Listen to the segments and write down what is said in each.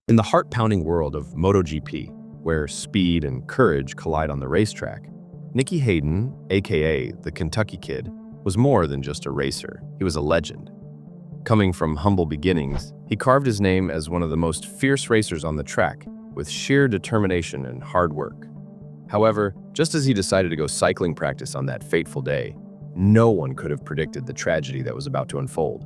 In the heart-pounding world of MotoGP, where speed and courage collide on the racetrack, Nicky Hayden, aka the Kentucky Kid, was more than just a racer. He was a legend. Coming from humble beginnings, he carved his name as one of the most fierce racers on the track, with sheer determination and hard work. However, just as he decided to go cycling practice on that fateful day, no one could have predicted the tragedy that was about to unfold.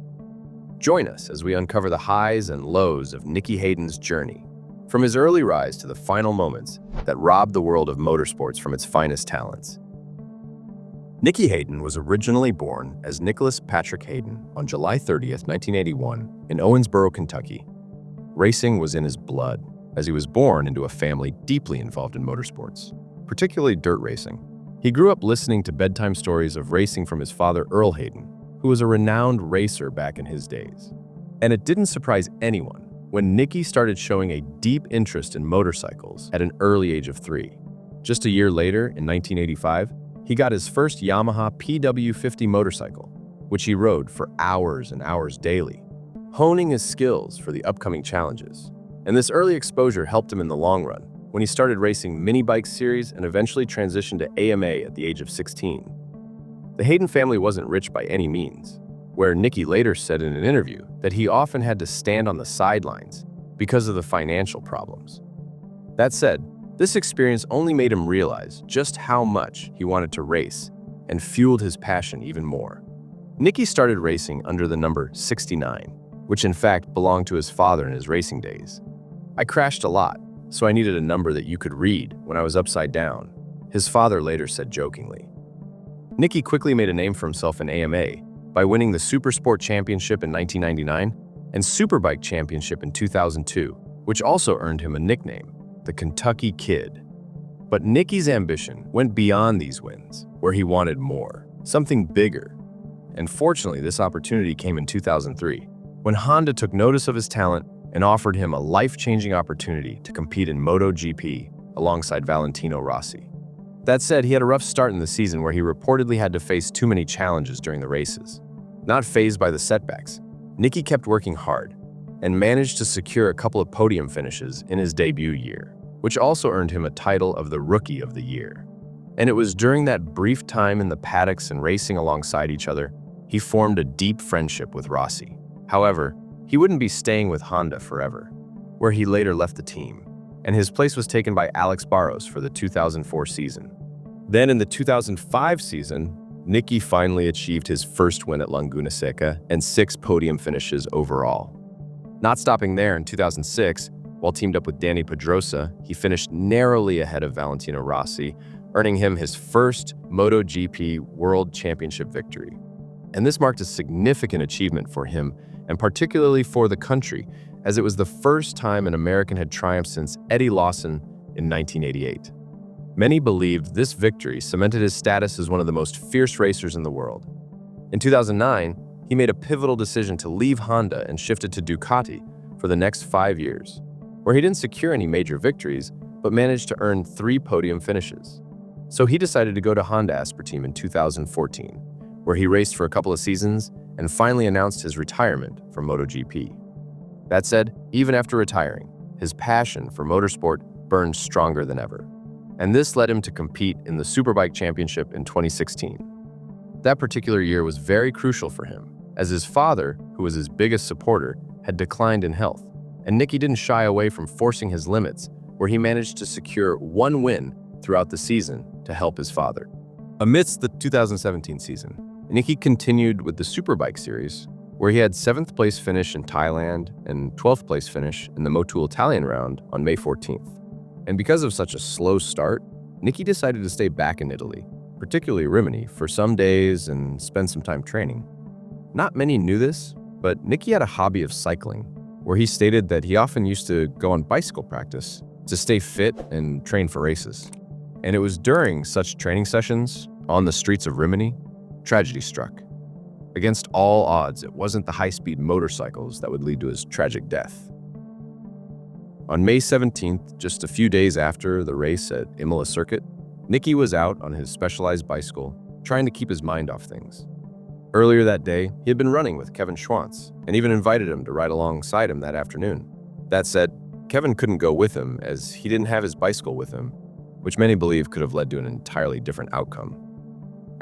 Join us as we uncover the highs and lows of Nicky Hayden's journey, from his early rise to the final moments that robbed the world of motorsports from its finest talents. Nicky Hayden was originally born as Nicholas Patrick Hayden on July 30th, 1981, in Owensboro, Kentucky. Racing was in his blood, as he was born into a family deeply involved in motorsports, particularly dirt racing. He grew up listening to bedtime stories of racing from his father, Earl Hayden, who was a renowned racer back in his days. And it didn't surprise anyone when Nicky started showing a deep interest in motorcycles at an early age of 3. Just a year later, in 1985, he got his first Yamaha PW50 motorcycle, which he rode for hours and hours daily, honing his skills for the upcoming challenges. And this early exposure helped him in the long run, when he started racing mini bike series and eventually transitioned to AMA at the age of 16. The Hayden family wasn't rich by any means, where Nicky later said in an interview that he often had to stand on the sidelines because of the financial problems. That said, this experience only made him realize just how much he wanted to race and fueled his passion even more. Nicky started racing under the number 69, which in fact belonged to his father in his racing days. "I crashed a lot, so I needed a number that you could read when I was upside down," his father later said jokingly. Nicky quickly made a name for himself in AMA by winning the Supersport Championship in 1999 and Superbike Championship in 2002, which also earned him a nickname, the Kentucky Kid. But Nicky's ambition went beyond these wins, where he wanted more, something bigger. And fortunately, this opportunity came in 2003, when Honda took notice of his talent and offered him a life-changing opportunity to compete in MotoGP alongside Valentino Rossi. That said, he had a rough start in the season where he reportedly had to face too many challenges during the races. Not fazed by the setbacks, Nicky kept working hard and managed to secure a couple of podium finishes in his debut year, which also earned him a title of the Rookie of the Year. And it was during that brief time in the paddocks and racing alongside each other, he formed a deep friendship with Rossi. However, he wouldn't be staying with Honda forever, where he later left the team, and his place was taken by Alex Barros for the 2004 season. Then in the 2005 season, Nicky finally achieved his first win at Laguna Seca and 6 podium finishes overall. Not stopping there, in 2006, while teamed up with Dani Pedrosa, he finished narrowly ahead of Valentino Rossi, earning him his first MotoGP World Championship victory. And this marked a significant achievement for him, and particularly for the country, as it was the first time an American had triumphed since Eddie Lawson in 1988. Many believed this victory cemented his status as one of the most fierce racers in the world. In 2009, he made a pivotal decision to leave Honda and shifted to Ducati for the next 5 years, where he didn't secure any major victories, but managed to earn 3 podium finishes. So he decided to go to Honda Asper Team in 2014, where he raced for a couple of seasons and finally announced his retirement from MotoGP. That said, even after retiring, his passion for motorsport burned stronger than ever. And this led him to compete in the Superbike Championship in 2016. That particular year was very crucial for him, as his father, who was his biggest supporter, had declined in health, and Nicky didn't shy away from forcing his limits, where he managed to secure 1 win throughout the season to help his father. Amidst the 2017 season, Nicky continued with the Superbike series, where he had 7th place finish in Thailand and 12th place finish in the Motul Italian round on May 14th. And because of such a slow start, Nicky decided to stay back in Italy, particularly Rimini, for some days and spend some time training. Not many knew this, but Nicky had a hobby of cycling, where he stated that he often used to go on bicycle practice to stay fit and train for races. And it was during such training sessions, on the streets of Rimini, tragedy struck. Against all odds, it wasn't the high-speed motorcycles that would lead to his tragic death. On May 17th, just a few days after the race at Imola circuit, Nicky was out on his specialized bicycle, trying to keep his mind off things. Earlier that day, he had been running with Kevin Schwantz and even invited him to ride alongside him that afternoon. That said, Kevin couldn't go with him as he didn't have his bicycle with him, which many believe could have led to an entirely different outcome.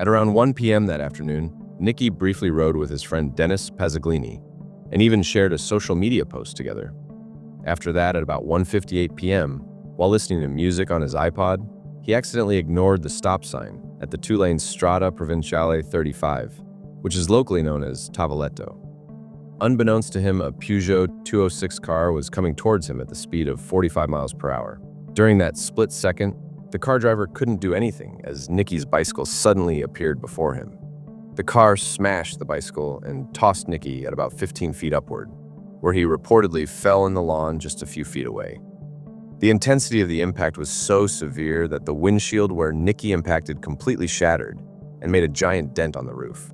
At around 1 p.m. that afternoon, Nicky briefly rode with his friend Dennis Pazzaglini and even shared a social media post together. After that, at about 1:58 p.m., while listening to music on his iPod, he accidentally ignored the stop sign at the two-lane Strada Provinciale 35, which is locally known as Tavoletto. Unbeknownst to him, a Peugeot 206 car was coming towards him at the speed of 45 miles per hour. During that split second, the car driver couldn't do anything as Nicky's bicycle suddenly appeared before him. The car smashed the bicycle and tossed Nicky at about 15 feet upward, where he reportedly fell in the lawn just a few feet away. The intensity of the impact was so severe that the windshield where Nicky impacted completely shattered and made a giant dent on the roof.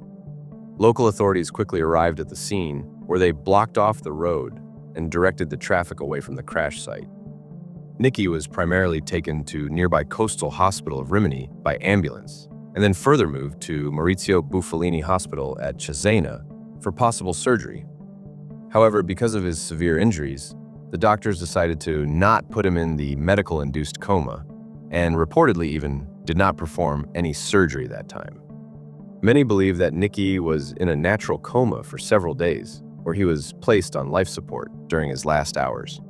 Local authorities quickly arrived at the scene, where they blocked off the road and directed the traffic away from the crash site. Nicky was primarily taken to nearby Coastal Hospital of Rimini by ambulance, and then further moved to Maurizio Buffalini Hospital at Cesena for possible surgery. However, because of his severe injuries, the doctors decided to not put him in the medical-induced coma, and reportedly even did not perform any surgery that time. Many believe that Nicky was in a natural coma for several days, where he was placed on life support during his last hours.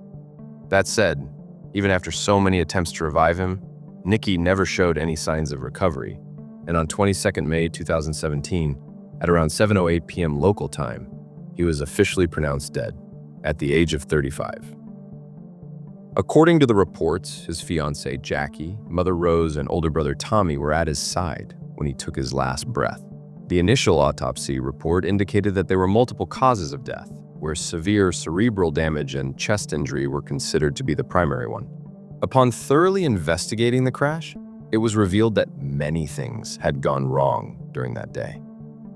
That said, even after so many attempts to revive him, Nicky never showed any signs of recovery, and on 22nd May 2017, at around 7:08 p.m. local time, he was officially pronounced dead at the age of 35. According to the reports, his fiancée, Jackie, mother Rose, and older brother Tommy were at his side when he took his last breath. The initial autopsy report indicated that there were multiple causes of death, where severe cerebral damage and chest injury were considered to be the primary one. Upon thoroughly investigating the crash, it was revealed that many things had gone wrong during that day.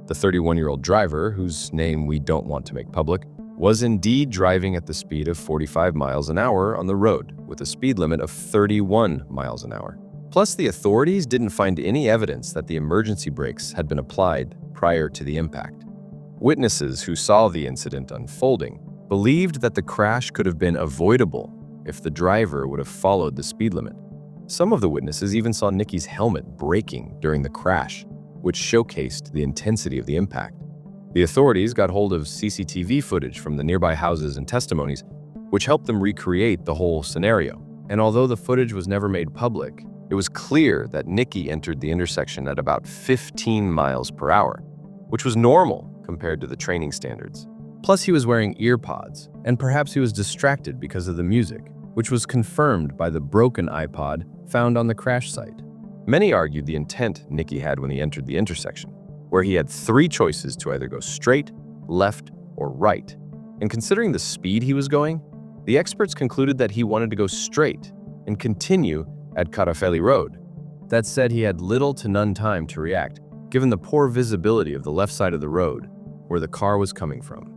The 31-year-old driver, whose name we don't want to make public, was indeed driving at the speed of 45 miles an hour on the road, with a speed limit of 31 miles an hour. Plus, the authorities didn't find any evidence that the emergency brakes had been applied prior to the impact. Witnesses who saw the incident unfolding believed that the crash could have been avoidable if the driver would have followed the speed limit. Some of the witnesses even saw Nicky's helmet breaking during the crash, which showcased the intensity of the impact. The authorities got hold of CCTV footage from the nearby houses and testimonies, which helped them recreate the whole scenario. And although the footage was never made public, it was clear that Nicky entered the intersection at about 15 miles per hour, which was normal compared to the training standards. Plus, he was wearing ear pods, and perhaps he was distracted because of the music, which was confirmed by the broken iPod found on the crash site. Many argued the intent Nicky had when he entered the intersection, where he had three choices to either go straight, left, or right. And considering the speed he was going, the experts concluded that he wanted to go straight and continue at Carafelli Road. That said, he had little to none time to react, given the poor visibility of the left side of the road, where the car was coming from.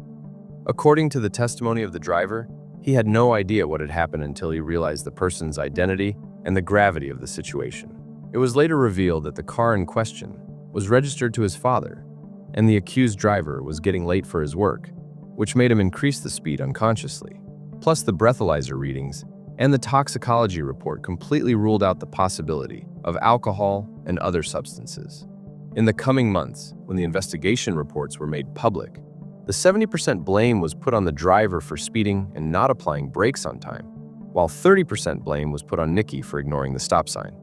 According to the testimony of the driver, he had no idea what had happened until he realized the person's identity and the gravity of the situation. It was later revealed that the car in question was registered to his father, and the accused driver was getting late for his work, which made him increase the speed unconsciously. Plus, the breathalyzer readings and the toxicology report completely ruled out the possibility of alcohol and other substances. In the coming months, when the investigation reports were made public, the 70% blame was put on the driver for speeding and not applying brakes on time, while 30% blame was put on Nicky for ignoring the stop sign.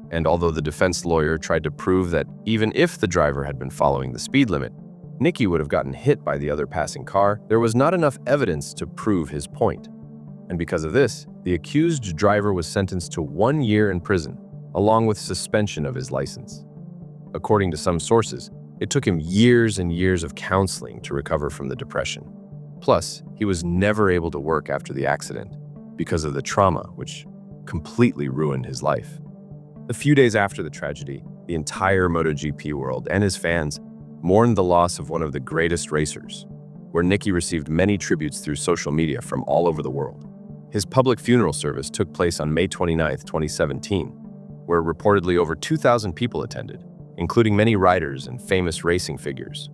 And although the defense lawyer tried to prove that even if the driver had been following the speed limit, Nicky would have gotten hit by the other passing car, there was not enough evidence to prove his point. And because of this, the accused driver was sentenced to 1 year in prison, along with suspension of his license. According to some sources, it took him years and years of counseling to recover from the depression. Plus, he was never able to work after the accident because of the trauma, which completely ruined his life. A few days after the tragedy, the entire MotoGP world and his fans mourned the loss of one of the greatest racers, where Nicky received many tributes through social media from all over the world. His public funeral service took place on May 29, 2017, where reportedly over 2,000 people attended, including many riders and famous racing figures.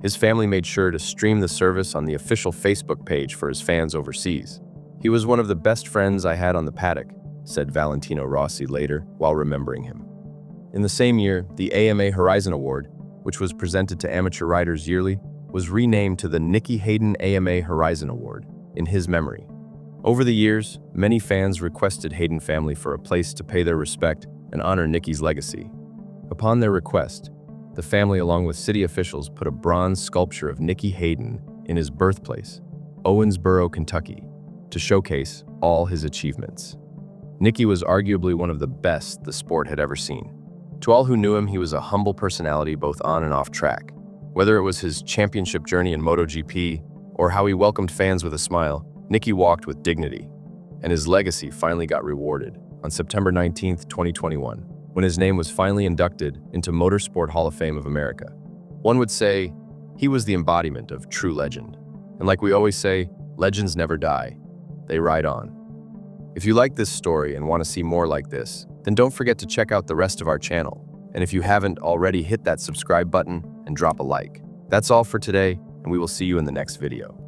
His family made sure to stream the service on the official Facebook page for his fans overseas. "He was one of the best friends I had on the paddock," said Valentino Rossi later while remembering him. In the same year, the AMA Horizon Award, which was presented to amateur riders yearly, was renamed to the Nicky Hayden AMA Horizon Award in his memory. Over the years, many fans requested Hayden family for a place to pay their respect and honor Nicky's legacy. Upon their request, the family, along with city officials, put a bronze sculpture of Nicky Hayden in his birthplace, Owensboro, Kentucky, to showcase all his achievements. Nicky was arguably one of the best the sport had ever seen. To all who knew him, he was a humble personality both on and off track. Whether it was his championship journey in MotoGP or how he welcomed fans with a smile, Nicky walked with dignity, and his legacy finally got rewarded on September 19, 2021, when his name was finally inducted into Motorsport Hall of Fame of America. One would say he was the embodiment of true legend. And like we always say, legends never die, they ride on. If you like this story and want to see more like this, then don't forget to check out the rest of our channel. And if you haven't already, hit that subscribe button and drop a like. That's all for today, and we will see you in the next video.